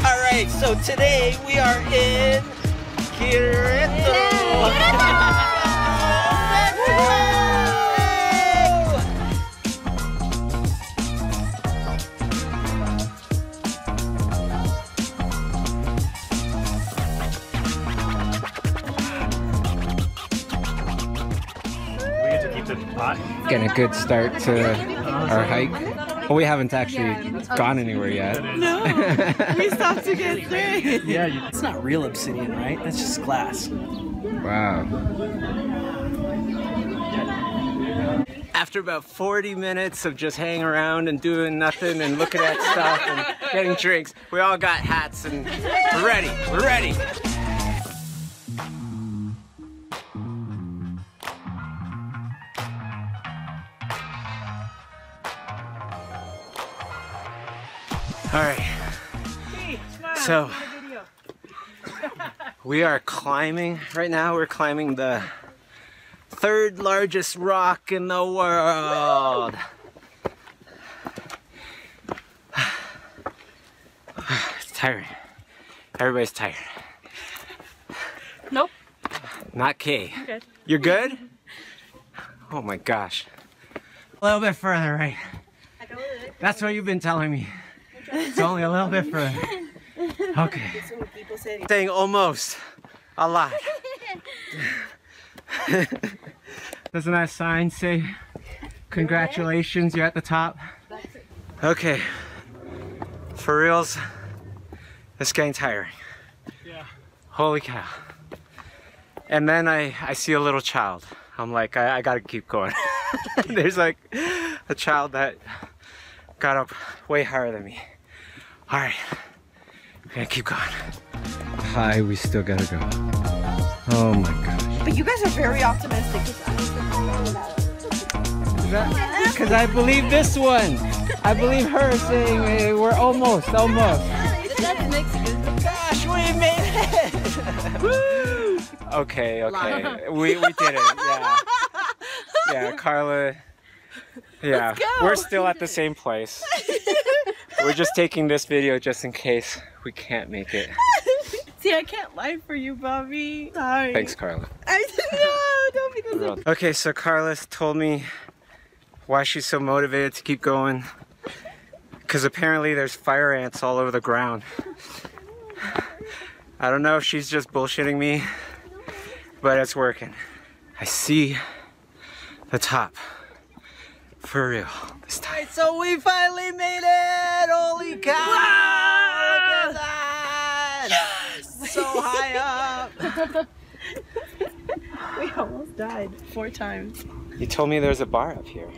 Alright, so today we are in Querétaro. Getting a good start to our hike. Well, we haven't actually gone anywhere yet. No, we stopped to get drinks. Yeah, it's not real obsidian, right? That's just glass. Wow. After about 40 minutes of just hanging around and doing nothing and looking at stuff and getting drinks, we all got hats and we're ready. We're ready. All right, so we are climbing right now. We're climbing the third largest rock in the world. It's tiring. Everybody's tired. Nope. Not Kay. I'm good. You're good? Oh my gosh. A little bit further, right? That's what you've been telling me. It's only a little bit further. Okay. Saying almost a lot. Doesn't that sign say congratulations, you're at the top? Okay. For reals, it's getting tiring. Yeah. Holy cow. And then I see a little child. I'm like, I gotta keep going. There's like a child that got up way higher than me. All right, we're gonna keep going. High, we still gotta go. Oh my gosh. But you guys are very optimistic. Because I believe this one. I believe her saying hey, we're almost. Gosh, we made it! Woo! Okay. We did it, yeah. Yeah, Carla. Yeah, we're still at the same place. We're just taking this video just in case we can't make it. See, I can't lie for you, Bobby. Sorry. Thanks, Carla. No, don't be concerned. Okay, so Carla told me why she's so motivated to keep going. Because apparently there's fire ants all over the ground. I don't know if she's just bullshitting me, but it's working. I see the top. For real, this time. Right, so we finally made it! Holy cow! Wow! Look at that! Yes! So high up! We almost died 4 times. You told me there's a bar up here.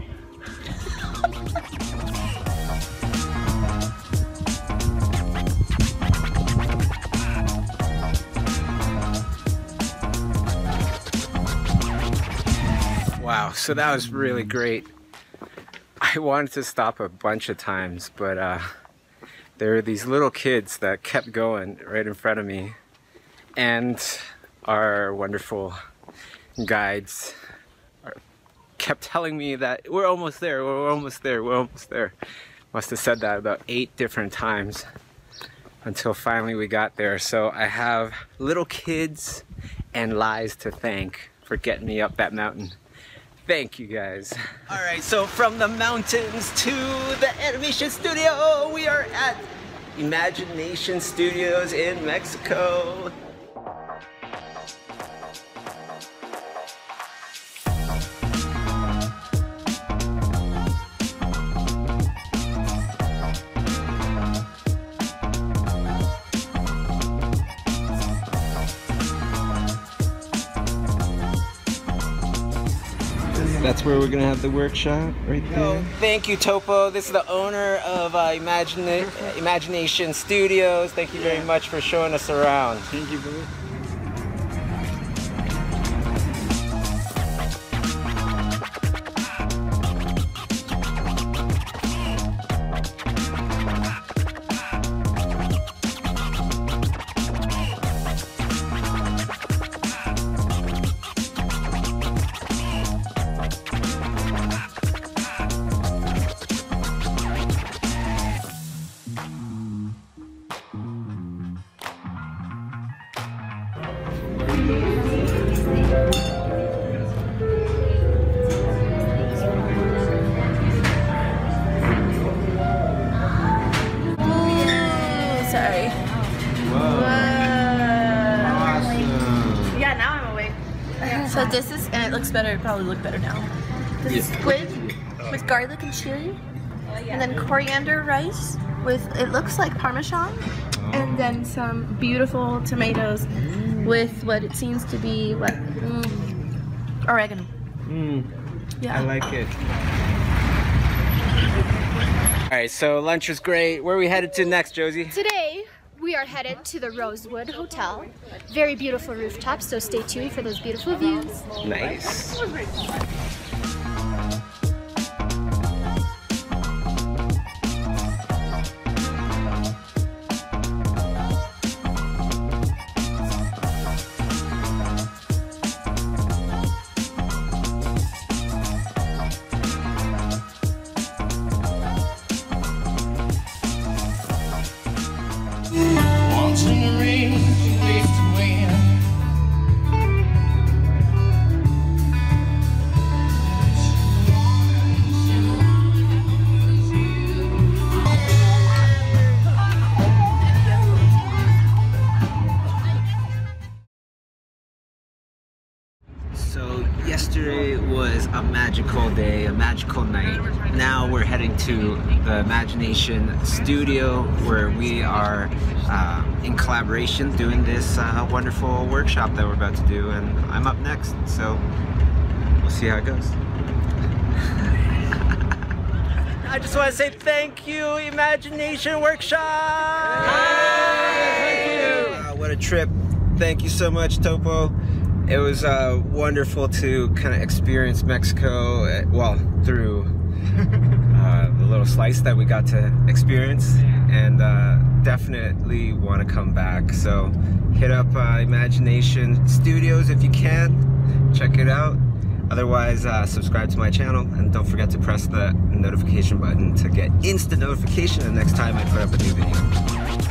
Wow, so that was really great. I wanted to stop a bunch of times, but there were these little kids that kept going right in front of me, and our wonderful guides kept telling me that we're almost there, we're almost there, we're almost there. Must have said that about 8 different times until finally we got there. So I have little kids and Lies to thank for getting me up that mountain. Thank you guys. All right, so from the mountains to the animation studio, we are at Imagination Studios in Mexico. That's where we're gonna have the workshop, right there. Oh, thank you, Topo. This is the owner of Imagination Studios. Thank you very much for showing us around. Thank you, brother. So this is, and it looks better, it probably look better now. This is squid with garlic and chili. And then coriander rice with, it looks like Parmesan. And then some beautiful tomatoes with what it seems to be, what, oregano. Yeah. I like it. Alright, so lunch was great. Where are we headed to next, Josie? Today, we are headed to the Rosewood Hotel. Very beautiful rooftop, so stay tuned for those beautiful views. Nice. So yesterday was a magical day, a magical night. Now we're heading to the Imagination Studio where we are in collaboration doing this wonderful workshop that we're about to do, and I'm up next, so we'll see how it goes. I just want to say thank you, Imagination Workshop! Thank you! What a trip. Thank you so much, Topo. It was wonderful to kind of experience Mexico, well, through the little slice that we got to experience, and definitely want to come back. So hit up Imagination Studios if you can, check it out. Otherwise, subscribe to my channel, and don't forget to press the notification button to get instant notification the next time I put up a new video.